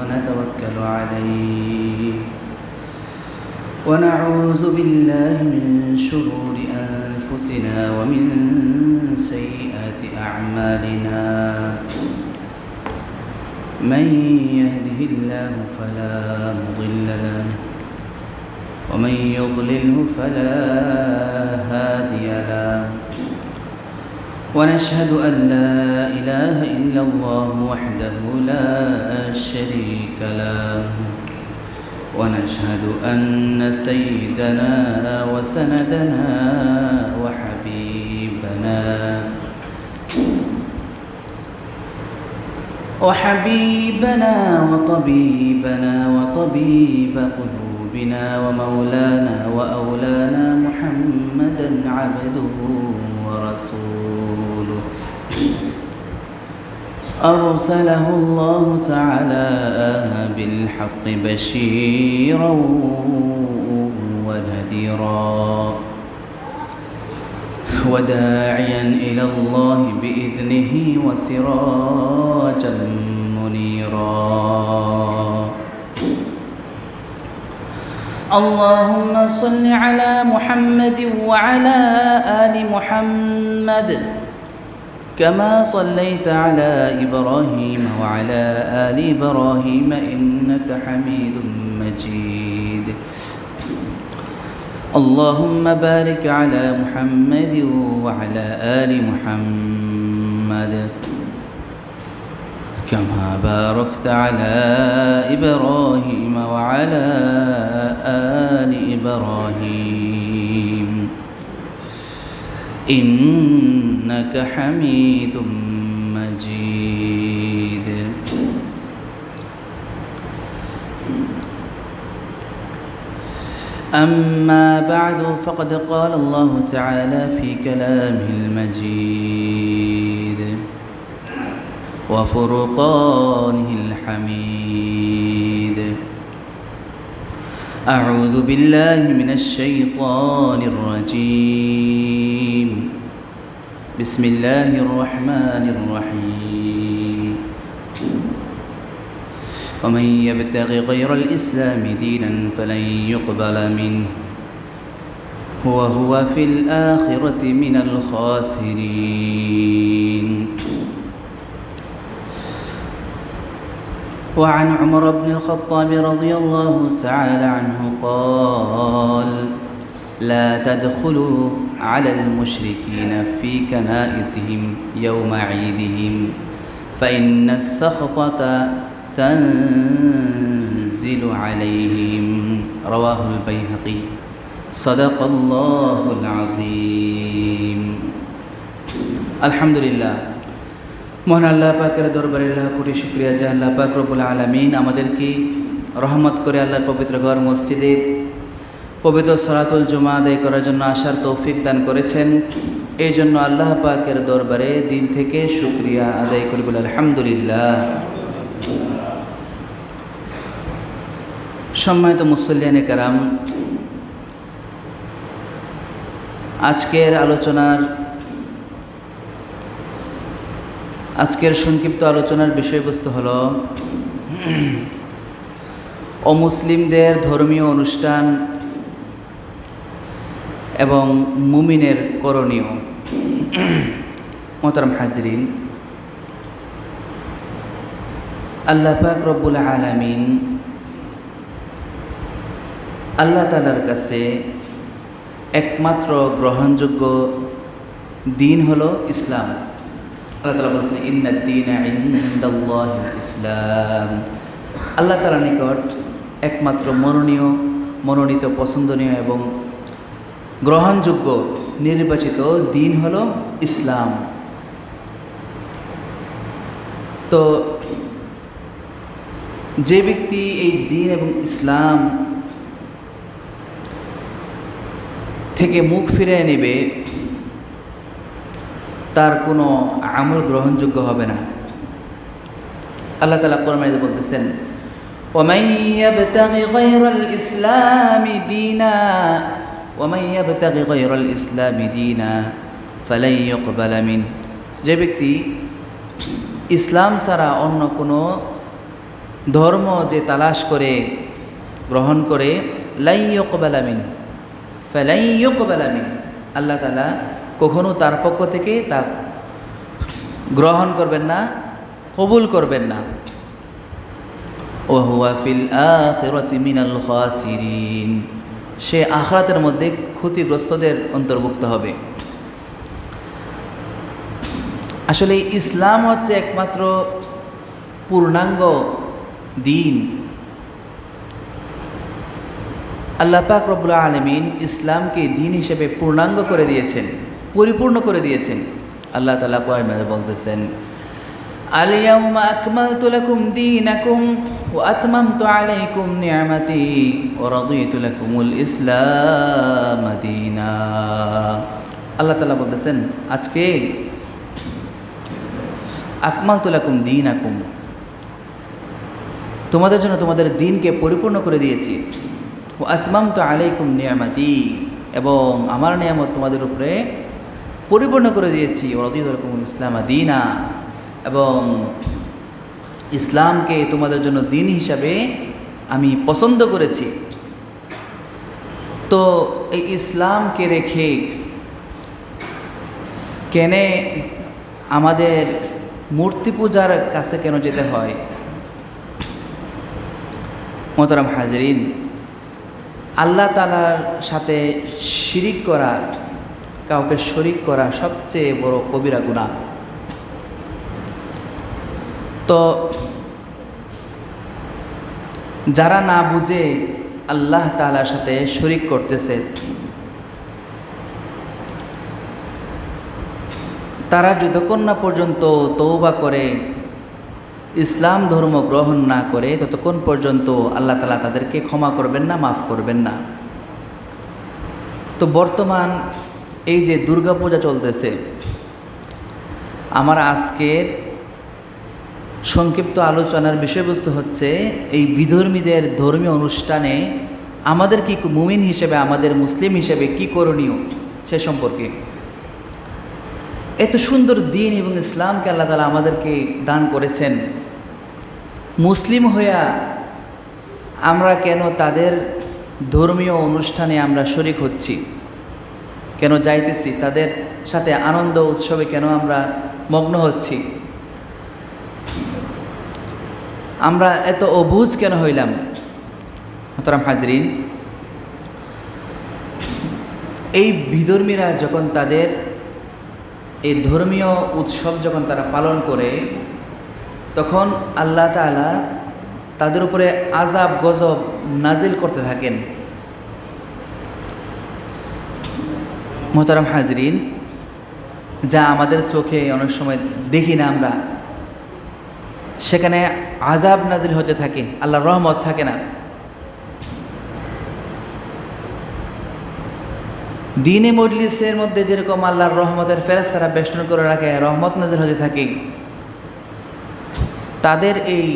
ونتوكل عليه ونعوذ بالله من شرور أنفسنا ومن سيئات أعمالنا من يهده الله فلا مضل له ومن يضلله فلا هادي له ونشهد أن لا إله إلا الله وحده لا شريك له ونشهد أن سيدنا وسندنا وحبيبنا وطبيبنا وطبيب قلوبنا ومولانا وأولانا محمدا عبده ورسوله أرسله الله تعالى بالحق بشيرا ونذيرا وداعيا إلى الله بإذنه وسراجا منيرا اللهم صل على محمد وعلى آل محمد كما صليت على إبراهيم وعلى آل إبراهيم إنك حميد مجيد اللهم بارك على محمد وعلى آل محمد كما باركت على إبراهيم وعلى آل إبراهيم إنك حميد مجيد أما بعد فقد قال الله تعالى في كلامه المجيد وفرقانه الحميد أعوذ بالله من الشيطان الرجيم بسم الله الرحمن الرحيم ومن يبتغي غير الإسلام دينا فلن يقبل منه وهو في الآخرة من الخاسرين وعن عمر بن الخطاب رضي الله تعالى عنه قال لا تدخلوا على المشركين في كنائسهم يوم عيدهم فإن السخطة تنزل عليهم رواه البيهقي صدق الله العظيم الحمد لله মহান আল্লাহ পাকের দরবারে লাখ কোটি শুকরিয়া যে আল্লাহ পাক রব্বুল আলামিন আমাদেরকে রহমত করে আল্লাহর পবিত্র ঘর মসজিদে পবিত্র সালাতুল জুমা আদায় করার জন্য আসার তৌফিক দান করেছেন। এই জন্য আল্লাহ পাকের দরবারে দিল থেকে শুকরিয়া আদায় করি বলে আলহামদুলিল্লাহ। সম্মানিত মুসল্লিয়ানে কেরাম, আজকের সংক্ষিপ্ত আলোচনার বিষয়বস্তু হলো অমুসলিমদের ধর্মীয় অনুষ্ঠান এবং মুমিনের করণীয়। মোহতারাম হাজরিন, আল্লাহ পাক রব্বুল আলামিন আল্লাহ তাআলার কাছে একমাত্র গ্রহণযোগ্য দিন হলো ইসলাম। আল্লাহ তাআলা বলছেন ইন্নাদ-দীনা ইনদাল্লাহিল ইসলাম। আল্লাহ তাআলার নিকট একমাত্র মনোনীত পছন্দনীয় এবং গ্রহণযোগ্য নির্বাচিত দিন হলো ইসলাম। তো যে ব্যক্তি এই দিন এবং ইসলাম থেকে মুখ ফিরিয়ে নেবে তার কোনো আমল গ্রহণযোগ্য হবে না। আল্লাহ তাআলা কোরআনে বলতেছেন ومن يبتغي غير الإسلام دينا ومن يبتغي غير الإسلام دينا فلن يقبل منه। যে ব্যক্তি ইসলাম ছাড়া অন্য কোনো ধর্ম যে তালাশ করে গ্রহণ করে লাই ইউকবালা মিন ফালাই ইউকবালা মিন, আল্লাহ তাআলা কখনো তার পক্ষ থেকে তা গ্রহণ করবেন না, কবুল করবেন না। ওয়া হুয়া ফিল আখিরাতি মিনাল খাসিরিন, সে আখিরাতের মধ্যে ক্ষতিগ্রস্তদের অন্তর্ভুক্ত হবে। আসলে ইসলাম হচ্ছে একমাত্র পূর্ণাঙ্গ দিন। আল্লাহ পাক রব্বুল আলামিন ইসলামকে দিন হিসেবে পূর্ণাঙ্গ করে দিয়েছেন, পরিপূর্ণ করে দিয়েছেন। আল্লাহ তাআলা কোরআনে বলতেছেন, আল ইয়াউমা আকমালতু লাকুম দীনাকুম ওয়া আতমামতু আলাইকুম নি'মাতি ওয়া রাদিতু লাকুমুল ইসলাম দীনা। আল্লাহ তাআলা বলতেছেন, আজকে আকমালতু লাকুম দীনাকুম, তোমাদের জন্য তোমাদের দিনকে পরিপূর্ণ করে দিয়েছি। ওয়া আতমামতু আলাইকুম নি'মাতি, এবং আমার নিয়ামত তোমাদের উপরে পরিপূর্ণ করে দিয়েছি। ওয়া রাদিতু লাকুমুল ইসলাম দীনা, এবং ইসলামকে তোমাদের জন্য দিন হিসাবে আমি পছন্দ করেছি। তো এই ইসলামকে রেখে কেন আমাদের মূর্তি পূজার কাছে কেন যেতে হয়? মোহতারাম হাজরিন, আল্লাহ তাআলার সাথে শিরিক করা, কাউকে শরিক করা সবচেয়ে বড় কবিরা গুনাহ। তো যারা না বুঝে আল্লাহ তাআলার সাথে শরিক করতেছে, তারা যতক্ষণ না পর্যন্ত তওবা করে ইসলাম ধর্ম গ্রহণ না করে, ততক্ষণ পর্যন্ত আল্লাহ তাআলা তাদেরকে ক্ষমা করবেন না, মাফ করবেন না। তো বর্তমান এই যে দুর্গাপূজা চলতেছে, আমার আজকের সংক্ষিপ্ত আলোচনার বিষয়বস্তু হচ্ছে এই বিধর্মীদের ধর্মীয় অনুষ্ঠানে আমাদের কি, মুমিন হিসেবে, আমাদের মুসলিম হিসেবে কি করণীয় সে সম্পর্কে। এত সুন্দর দিন এবং ইসলামকে আল্লাহ তাআলা আমাদেরকে দান করেছেন, মুসলিম হইয়া আমরা কেন তাদের ধর্মীয় অনুষ্ঠানে আমরা শরিক হচ্ছি, কেন যাইতেছি, তাদের সাথে আনন্দ উৎসবে কেন আমরা মগ্ন হচ্ছি? আমরা এত অবুঝ কেন হইলাম? মোহতারাম হাজরিন, এই বিধর্মীরা যখন তাদের এই ধর্মীয় উৎসব যখন তারা পালন করে, তখন আল্লাহ তাআলা তাদের উপরে আযাব গজব নাজিল করতে থাকেন। মোহতারাম হাজরিন, যা আমাদের চোখে অনেক সময় দেখি না আমরা, সেখানে আযাব নাজিল হতে থাকে, আল্লাহর রহমত থাকে না। দিনে মজলিসের মধ্যে যেরকম আল্লাহর রহমতের ফেরেশতারা বেষ্টন করে রাখে, রহমত নাজিল হতে থাকে, তাদের এই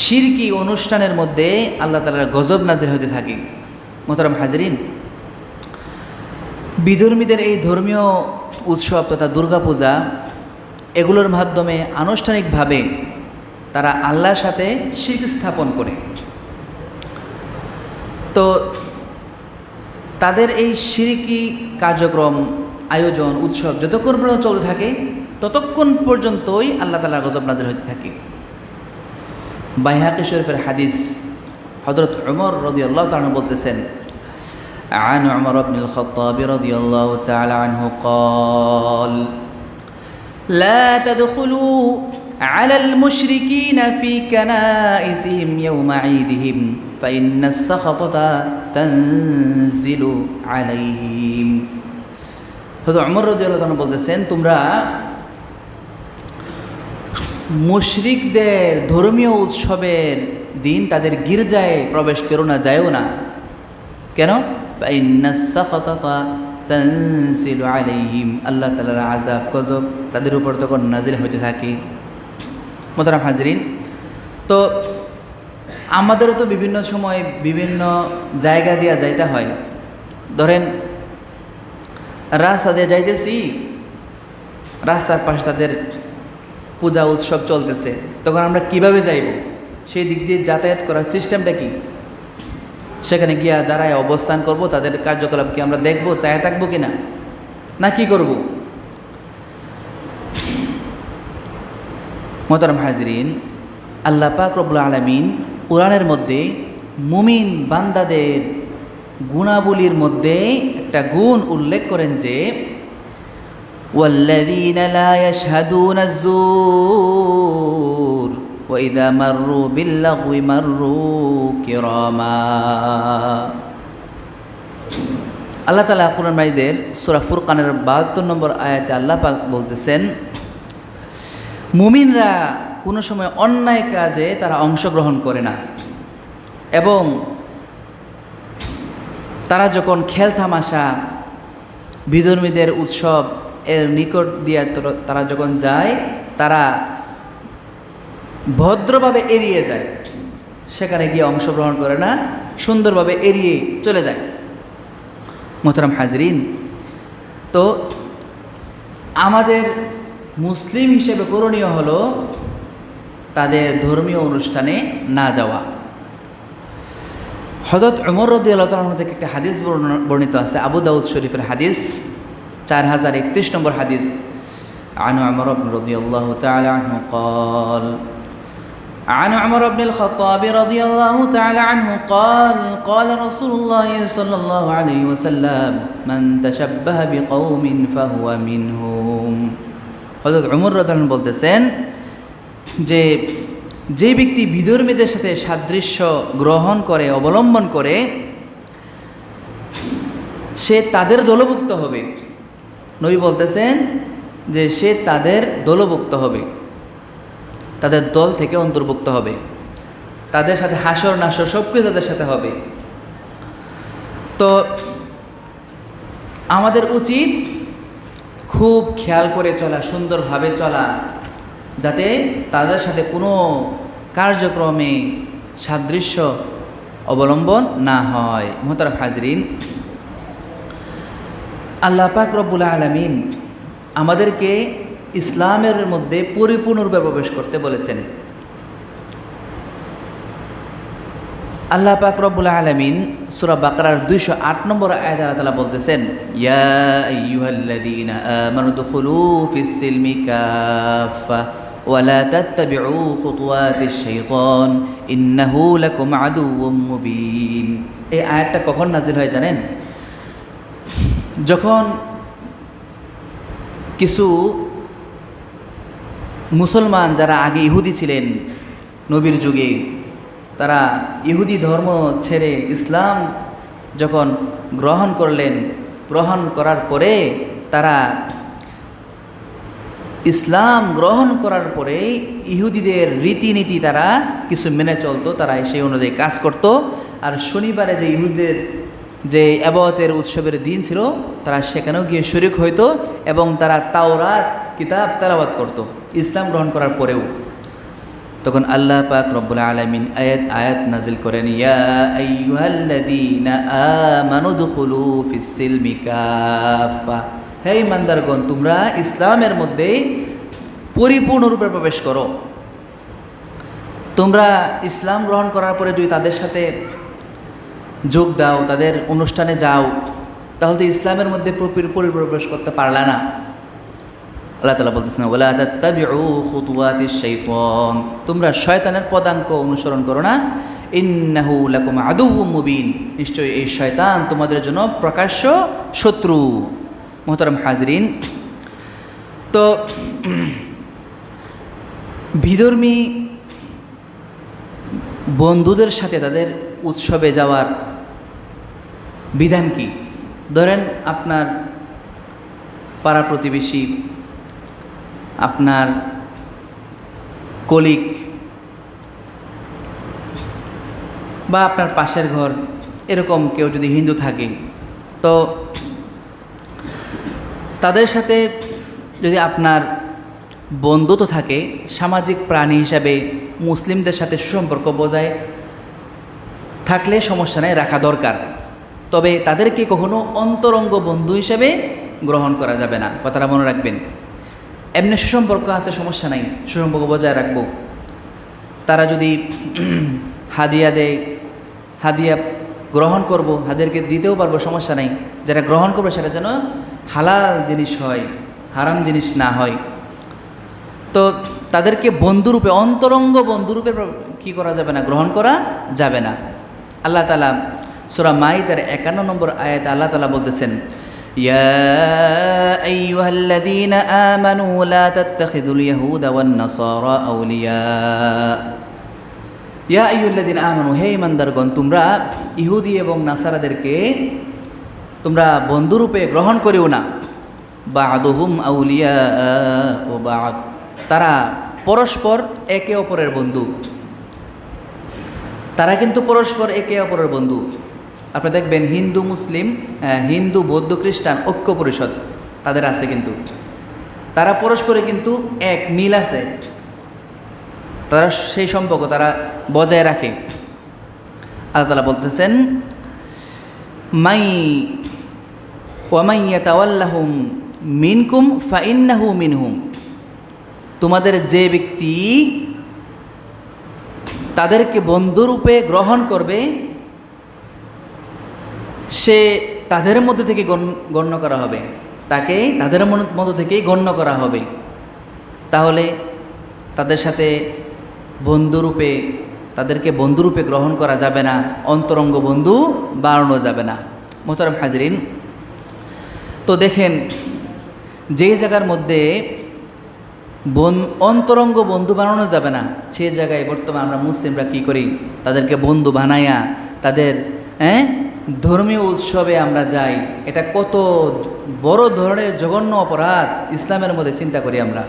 শিরকি অনুষ্ঠানের মধ্যে আল্লাহ তাআলার গজব নাজিল হতে থাকে। মোহতারাম হাজরিন, বিধর্মীদের এই ধর্মীয় উৎসব তথা দুর্গাপূজা, এগুলোর মাধ্যমে আনুষ্ঠানিকভাবে তারা আল্লাহর সাথে শিরক স্থাপন করে। তো তাদের এই শিরকি কার্যক্রম, আয়োজন, উৎসব যতক্ষণ পর্যন্ত চলতে থাকে, ততক্ষণ পর্যন্তই আল্লাহ তাআলার গজব নাজিল হতে থাকে। বাইহাকি শরীফের হাদিস, হযরত উমর রাদিয়াল্লাহু তাআলা বলতেছেন, عن عمر بن الخطاب رضي الله تعالى عنه قال لا تدخلوا على المشركين في كنائسهم يوم عيدهم فإن السخطة تنزل عليهم। হযরত উমর রাদিয়াল্লাহু তাআলা বলতেছেন, তোমরা মুশরিকদের ধর্মীয় উৎসবের দিন তাদের গির্জায় প্রবেশ করো না, যায়ও না। কেন? ফাইন্নাস সাখাতাতা তানজিলু আলাইহিম, আল্লাহ তাআলার আযাব গজব তাদের উপর তখন নাজিল হতে থাকে। মোহতারাম হাজরিন, তো আমাদেরও তো বিভিন্ন সময় বিভিন্ন জায়গা দিয়ে যাইতে হয়। ধরেন রাস্তা দিয়ে যাইতেছি, রাস্তার পাশে তাদের পূজা উৎসব চলতেছে, তখন আমরা কিভাবে যাইব, সেই দিক দিয়ে যাতায়াত করার সিস্টেমটা কি, সেখানে গিয়া দাঁড়ায় অবস্থান করব, তাদের কার্যকলাপ কি আমরা দেখব, চায় থাকবো কিনা, না কি করব? মোহতারাম হাজরিন, আল্লাহ পাক রব্বুল আলামিন কোরআনের মধ্যে মুমিন বান্দাদের গুণাবলীর মধ্যে একটা গুণ উল্লেখ করেন যে ওয়াল্লাযীনা লা ইয়াশহাদুনা আয-যূর ওয়া ইযা মাররু বিল-লাগwi মাররু কিরামা। আল্লাহ তাআলা কোরআন মাজিদের সূরা ফুরকানের 72 নম্বর আয়াতে আল্লাহ পাক বলতেছেন, মুমিনরা কোনো সময় অন্যায় কাজে তারা অংশগ্রহণ করে না, এবং তারা যখন খেল তামাশা, বিধর্মীদের উৎসব এর নিকট দিয়ে তারা যখন যায়, তারা ভদ্রভাবে এড়িয়ে যায়, সেখানে গিয়ে অংশগ্রহণ করে না, সুন্দরভাবে এড়িয়ে চলে যায়। মোহতারাম হাজরিন, তো আমাদের মুসলিম হিসেবে করণীয় হলো তাদের ধর্মীয় অনুষ্ঠানে না যাওয়া। হযরত উমর রাদিয়াল্লাহু তাআলা থেকে একটা হাদিস বর্ণিত আছে, আবু দাউদ শরীফের হাদিস, 4031 নম্বর হাদিস। عن عمر رضي الله تعالى عنه قال عن عمر بن الخطاب رضي الله تعالى عنه قال قال رسول الله صلى الله عليه وسلم من تشبه بقوم فهو منهم। হযরত উমর রাদিয়াল্লাহু আনহু বলতেছেন যে যে ব্যক্তি বিধর্মীদের সাথে সাদৃশ্য গ্রহণ করে, অবলম্বন করে, সে তাদের দলভুক্ত হবে। নবী বলতেছেন যে সে তাদের দলভুক্ত হবে, তাদের দল থেকে অন্তর্ভুক্ত হবে, তাদের সাথে হাসর নাসর সব কিছু তাদের সাথে হবে। তো আমাদের উচিত খুব খেয়াল করে চলা, সুন্দরভাবে চলা, যাতে তাদের সাথে কোনো কার্যক্রমে সাদৃশ্য অবলম্বন না হয়। মোহতারাম হাজরিন, আল্লাহ পাক রব্বুল আলামিন আমাদেরকে ইসলামের মধ্যে পরিপূর্ণরূপে প্রবেশ করতে বলেছেন। আল্লাহ পাক রব্বুল আলামিন সূরা বাকারার 208 নম্বর আয়াতে আল্লাহ তাআলা বলতেছেন, ইয়া আইয়ুহাল্লাযীনা আমানু দুখুলু ফিস-সিলমি কাফা ওয়া লা তাত্তাবিউ খুতুওয়াতিশ শাইতান ইন্নাহু লাকুম আদুউম মুবিন। এই আয়াতটা কখন নাজিল হয় জানেন? যখন কিছু মুসলমান যারা আগে ইহুদি ছিলেন নবীর যুগে, তারা ইহুদি ধর্ম ছেড়ে ইসলাম যখন গ্রহণ করলেন, গ্রহণ করার পরে তারা ইসলাম গ্রহণ করার পরে ইহুদিদের রীতিনীতি তারা কিছু মেনে চলতো, তারা সেই অনুযায়ী কাজ করত। আর শনিবারে যে ইহুদিদের যে ইবাদতের উৎসবের দিন ছিল, তারা সেখানেও গিয়ে শরীক হইতো এবং তারা তাওরাত কিতাব তেলাওয়াত করত ইসলাম গ্রহণ করার পরেও। তখন আল্লাহ পাক রব্বুল আলামিন আয়াত নাজিল করেন, ইয়া আইয়ুহাল্লাযীনা আমানু দুখুলু ফিস-সিলমি কাফা, হে ইমানদারগণ, তোমরা ইসলামের মধ্যে পরিপূর্ণরূপে প্রবেশ করো। তোমরা ইসলাম গ্রহণ করার পরে যদি তাদের সাথে যোগ দাও, তাদের অনুষ্ঠানে যাও, তাহলে তো ইসলামের মধ্যে পরিপ্রবেশ করতে পারলা না। আল্লাহ তাআলা বলতেছেন, ওয়ালা তাত্তাবিউ খুতুওয়াতিশ শাইতান, তোমরা শয়তানের পদাঙ্ক অনুসরণ করো না। ইন্নাহু লাকুম আদুউম মুবিন, নিশ্চয়ই এই শয়তান তোমাদের জন্য প্রকাশ্য শত্রু। মোহতারাম হাজরিন, তো বিধর্মী বন্ধুদের সাথে তাদের উৎসবে যাওয়ার বিধান কি? ধরেন আপনার পাড়া প্রতিবেশী, আপনার কলিগ বা আপনার পাশের ঘর, এরকম কেউ যদি হিন্দু থাকে, তো তাদের সাথে যদি আপনার বন্ধুত্ব থাকে, সামাজিক প্রাণী হিসাবে মুসলিমদের সাথে সুসম্পর্ক বজায় থাকলে সমস্যা নেই, রাখা দরকার। তবে তাদেরকে কখনো অন্তরঙ্গ বন্ধু হিসেবে গ্রহণ করা যাবে না, কথাটা মনে রাখবেন। এমনি সুসম্পর্ক আছে, সমস্যা নাই, সুসম্পর্ক বজায় রাখবো। তারা যদি হাদিয়া দেয়, হাদিয়া গ্রহণ করব, হাদিয়াকে দিতেও পারবো, সমস্যা নেই। যেটা গ্রহণ করবো সেটা যেন হালাল জিনিস হয়, হারাম জিনিস না হয়। তো তাদেরকে বন্ধুরূপে, অন্তরঙ্গ বন্ধুরূপে কী করা যাবে না, গ্রহণ করা যাবে না। আল্লাহ তাআলা সূরা মাইদার 51 নম্বর আয়াতে আল্লাহ তাআলা বলতেছেন, ইয়া আইয়ুহাল্লাযীনা আমানু লা তাত্তাখিযুল ইয়াহুদা ওয়ান নাসারা আউলিয়া। ইয়া আইয়ুহাল্লাযীনা আমানু, হে ঈমানদারগণ, তোমরা ইহুদি এবং নাসারাদেরকে তোমরা বন্ধুরূপে গ্রহণ করিও না। বা'দুহুম আউলিয়া ও বা'দ, তারা পরস্পর একে অপরের বন্ধু। তারা কিন্তু পরস্পর একে অপরের বন্ধু। আপনি দেখবেন হিন্দু মুসলিম, হিন্দু বৌদ্ধ খ্রিস্টান ঐক্য পরিষদ তাদের আছে, কিন্তু তারা পরস্পরে কিন্তু এক মিল আছে, তারা সেই সম্পর্ক তারা বজায় রাখে। আল্লাহ তাআলা বলতেছেন, ওয়ামাই ইয়াতাওয়াল্লাহুম মিনকুম ফাইন্নাহু মিনহুম, তোমাদের যে ব্যক্তি তাদেরকে বন্ধুরূপে গ্রহণ করবে সে তাদের মধ্যে থেকে গণ্য করা হবে, তাকে তাদের মধ্য থেকেই গণ্য করা হবে। তাহলে তাদের সাথে বন্ধুরূপে, তাদেরকে বন্ধুরূপে গ্রহণ করা যাবে না, অন্তরঙ্গ বন্ধু বানানো যাবে না। মোহতারাম হাজরিন, তো দেখেন যেই জায়গার মধ্যে অন্তরঙ্গ বন্ধু বানানো যাবে না, সেই জায়গায় বর্তমানে আমরা মুসলিমরা কী করি, তাদেরকে বন্ধু বানাইয়া তাদের ধর্মীয় উৎসবে আমরা যাই। এটা কত বড় ধরনের জঘন্য অপরাধ ইসলামের মধ্যে চিন্তা করি আমরা।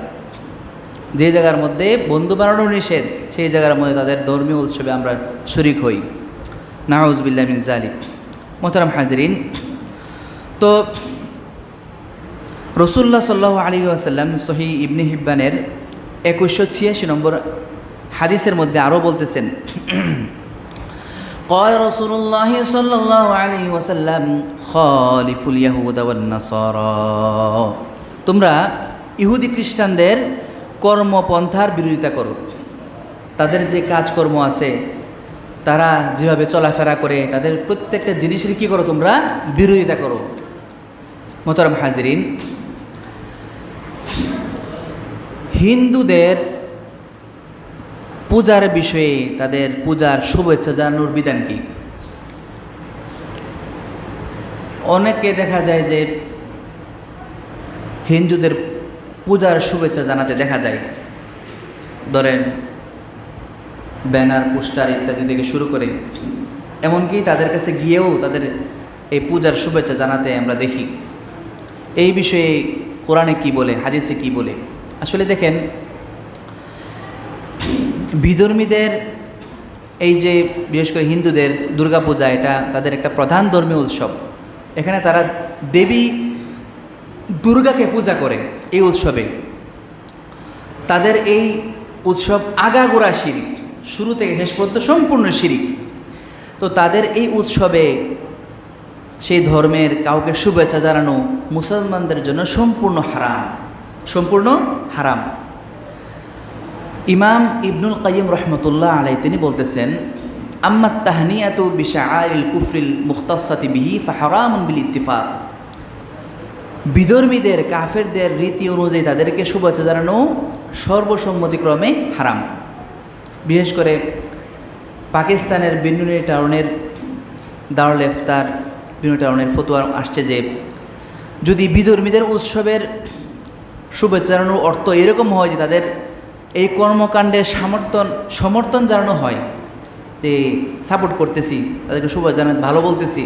যে জায়গার মধ্যে বন্ধু বানানো নিষেধ, সেই জায়গার মধ্যে তাদের ধর্মীয় উৎসবে আমরা শরীক হই। নাউযুবিল্লাহি মিন যালিক। মোহতারাম হাজরিন, তো রাসূলুল্লাহ সাল্লাল্লাহু আলাইহি ওয়াসাল্লাম সহিহ ইবনে হিব্বানের 2186 নম্বর হাদিসের মধ্যে আরও বলতেছেন, قال رسول الله صلى الله عليه وسلم خالف اليهود والنصارى, তোমরা ইহুদি খ্রিস্টানদের কর্মপন্থার বিরোধিতা করো। তাদের যে কাজকর্ম আছে, তারা যেভাবে চলাফেরা করে, তাদের প্রত্যেকটা জিনিসের কী করো, তোমরা বিরোধিতা করো। মোহতারাম হাজরিন, হিন্দুদের পূজার বিষয়ে, তাদের পূজার শুভেচ্ছা জানানোর বিধান কি? অনেকে দেখা যায় যে হিন্দুদের পূজার শুভেচ্ছা জানাতে দেখা যায়, ধরেন ব্যানার, পোস্টার ইত্যাদি থেকে শুরু করে, এমনকি তাদের কাছে গিয়েও তাদের এই পূজার শুভেচ্ছা জানাতে আমরা দেখি। এই বিষয়ে কোরআনে কি বলে, হাদিসে কি বলে? আসলে দেখেন, বিধর্মীদের এই যে বিশেষ করে হিন্দুদের দুর্গাপূজা, এটা তাদের একটা প্রধান ধর্মীয় উৎসব। এখানে তারা দেবী দুর্গাকে পূজা করে। এই উৎসবে তাদের এই উৎসব আগাগোড়া শিরিক, শুরু থেকে শেষ পর্যন্ত সম্পূর্ণ শিরিক। তো তাদের এই উৎসবে সেই ধর্মের কাউকে শুভেচ্ছা জানানো মুসলমানদের জন্য সম্পূর্ণ হারাম, সম্পূর্ণ হারাম। ইমাম ইবনুল কাইয়িম রহমতুল্লাহ আলাইহি তিনি বলতেছেন, আম্মাত তাহনিয়াতু বিশাআইরিল কুফরিল মুখতাসাতি বিহি ফাহারামুন বিল ইত্তিফাক, বিধর্মীদের, কাফেরদের রীতি অনুযায়ী তাদেরকে শুভেচ্ছা জানানো সর্বসম্মতিক্রমে হারাম। বিশেষ করে পাকিস্তানের বিনুনি টাউনের দারুল ইফতার, বিনুনি টাউনের ফতোয়া আসছে যে যদি বিধর্মীদের উৎসবের শুভেচ্ছা জানানোর অর্থ এরকম হয় যে তাদের এই কর্মকাণ্ডের সমর্থন জানানো হয়, যে সাপোর্ট করতেছি, তাদেরকে শুভেচ্ছা জানাতে ভালো বলতেছি,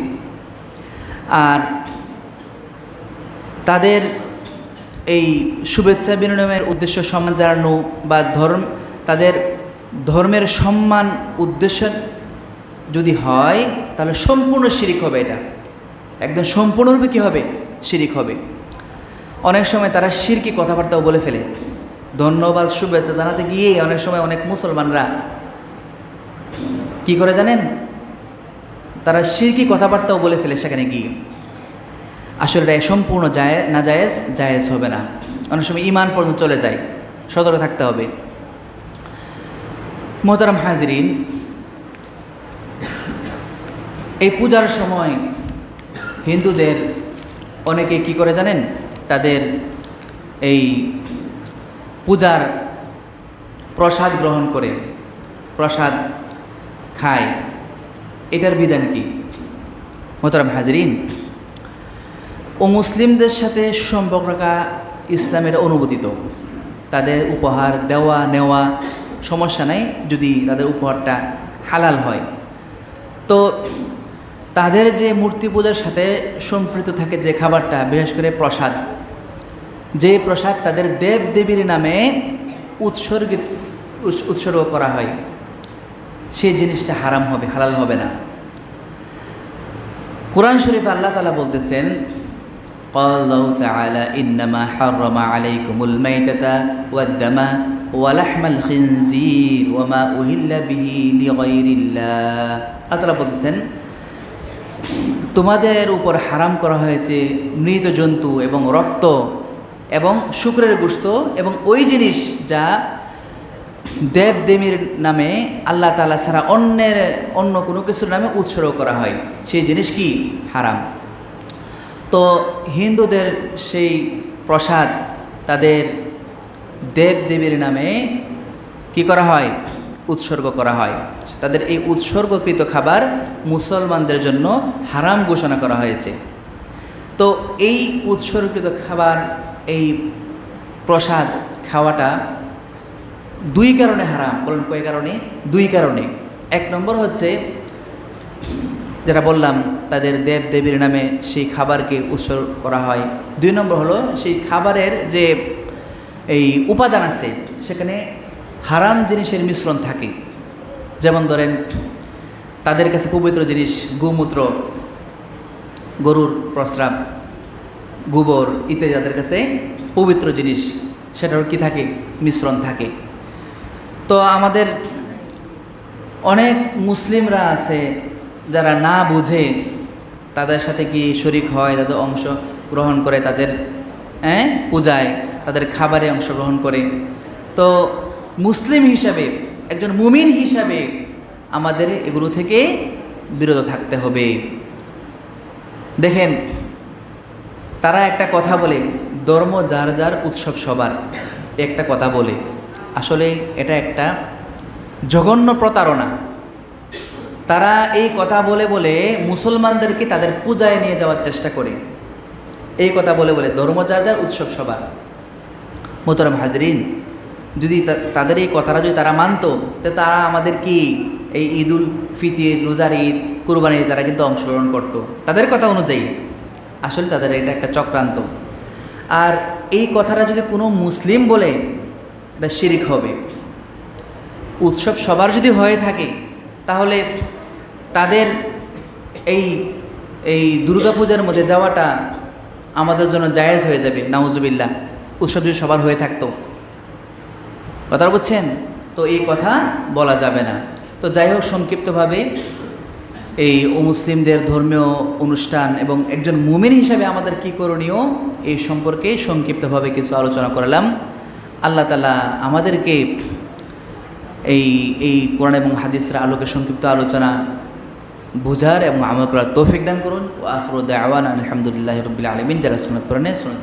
আর তাদের এই শুভেচ্ছা বিনিময়ের উদ্দেশ্য সম্মান জানানো বা তাদের ধর্মের সম্মান উদ্দেশ্য যদি হয়, তাহলে সম্পূর্ণ শিরিক হবে। এটা একদম সম্পূর্ণরূপে কী হবে? শিরিক হবে। অনেক সময় তারা শিরকি কথাবার্তাও বলে ফেলে। ধন্যবাদ শুভেচ্ছা জানাতে গিয়ে অনেক সময় অনেক মুসলমানরা কি করে জানেন, তারা শিরকি কথাবার্তাও বলে ফেলে সেখানে গিয়ে। আসলে এটা সম্পূর্ণ জায়েজ হবে না। অনেক সময় ঈমান পর্যন্ত চলে যায়, সতর্ক থাকতে হবে। মোহতারাম হাজরিন, এই পূজার সময় হিন্দুদের অনেকে কি করে জানেন? তাদের এই পূজার প্রসাদ গ্রহণ করে, প্রসাদ খায়। এটার বিধান কি? মোহতারাম হাজরিন, মুসলিমদের সাথে সম্পর্ক রাখা ইসলামের অনুমোদিত। তাদের উপহার দেওয়া নেওয়া সমস্যা নাই, যদি তাদের উপহারটা হালাল হয়। তো তাদের যে মূর্তি পূজার সাথে সম্পৃক্ত থাকে যে খাবারটা, বিশেষ করে প্রসাদ, যে প্রসাদ তাদের দেব দেবীর নামে উৎসর্গ করা হয়, সেই জিনিসটা হারাম হবে, হালাল হবে না। কুরআন শরীফে আল্লাহ তাআলা বলতেছেন, ক্বালাল্লাহু তাআলা ইন্নামা হাররামা আলাইকুমুল মাইতাতা ওয়াদ-দামা ওয়া লাহমাল খিনজির ওয়া মা উহিল্লা বিহি লিগাইরিল্লাহ। আল্লাহ তাআলা বলতেছেন, তোমাদের উপর হারাম করা হয়েছে মৃত জন্তু এবং রক্ত এবং শুকরের গোশত এবং ওই জিনিস যা দেব দেবীর নামে আল্লাহ তাআলা ছাড়া অন্য কোনো কিছুর নামে উৎসর্গ করা হয়, সেই জিনিস কি? হারাম। তো হিন্দুদের সেই প্রসাদ তাদের দেব দেবীর নামে কি করা হয়? উৎসর্গ করা হয়। তাদের এই উৎসর্গকৃত খাবার মুসলমানদের জন্য হারাম ঘোষণা করা হয়েছে। তো এই উৎসর্গকৃত খাবার, এই প্রসাদ খাওয়াটা দুই কারণে হারাম। বলুন কয় কারণে? দুই কারণে। এক নম্বর হচ্ছে, যেটা বললাম, তাদের দেব দেবীর নামে সেই খাবারকে উৎসর্গ করা হয়। দুই নম্বর হলো, সেই খাবারের যে এই উপাদান আছে সেখানে হারাম জিনিসের মিশ্রণ থাকে। যেমন ধরেন, তাদের কাছে পবিত্র জিনিস গোমূত্র, গরুর প্রস্রাব, গোবর ইত্যাদি তাদের কাছে পবিত্র জিনিস, সেটার কি থাকে? মিশ্রণ থাকে। তো আমাদের অনেক মুসলিমরা আছে যারা না বুঝে তাদের সাথে কি শরিক হয়, তাদের অংশ গ্রহণ করে, তাদের পূজায়, তাদের খাবারে অংশগ্রহণ করে। তো মুসলিম হিসাবে, একজন মুমিন হিসাবে আমাদের এগুলো থেকে বিরত থাকতে হবে। দেখেন, তারা একটা কথা বলে, ধর্ম যার যার, উৎসব সবার, একটা কথা বলে। আসলে এটা একটা জঘন্য প্রতারণা। তারা এই কথা বলে বলে মুসলমানদেরকে তাদের পূজায় নিয়ে যাওয়ার চেষ্টা করে। এই কথা বলে বলে ধর্ম যার যার, উৎসব সবার। মোহতারাম হাজরিন, যদি তাদের এই কথাটা যদি তারা মানতো, তো তারা আমাদের কি এই ঈদুল ফিতর, রোজার ঈদ, কুরবানি ঈদ তারা কিন্তু অংশগ্রহণ করতো তাদের কথা অনুযায়ী। আসলে তাদের এটা একটা চক্রান্ত। আর এই কথাটা যদি কোনো মুসলিম বলে, এটা শিরিক হবে। উৎসব সবার যদি হয়ে থাকে, তাহলে তাদের এই দুর্গাপূজার মধ্যে যাওয়াটা আমাদের জন্য জায়েজ হয়ে যাবে, নাউজুবিল্লাহ। উৎসব যদি সবার হয়ে থাকতো, কথা বুঝছেন? তো এই কথা বলা যাবে না। তো যাই হোক, সংক্ষিপ্তভাবে এই মুসলিমদের ধর্মীয় অনুষ্ঠান এবং একজন মুমিন হিসাবে আমাদের কি করণীয়, এই সম্পর্কে সংক্ষিপ্তভাবে কিছু আলোচনা করলাম। আল্লাহ তাআলা আমাদেরকে এই কোরআন এবং হাদিসের আলোকে সংক্ষিপ্ত আলোচনা বুঝার এবং আমল করার তৌফিক দান করুন। ওয়া আখিরু দাওয়ানা আলহামদুলিল্লাহি রাব্বিল আলামিন। যারা সুন্নাত পড়েন, সুন্নাত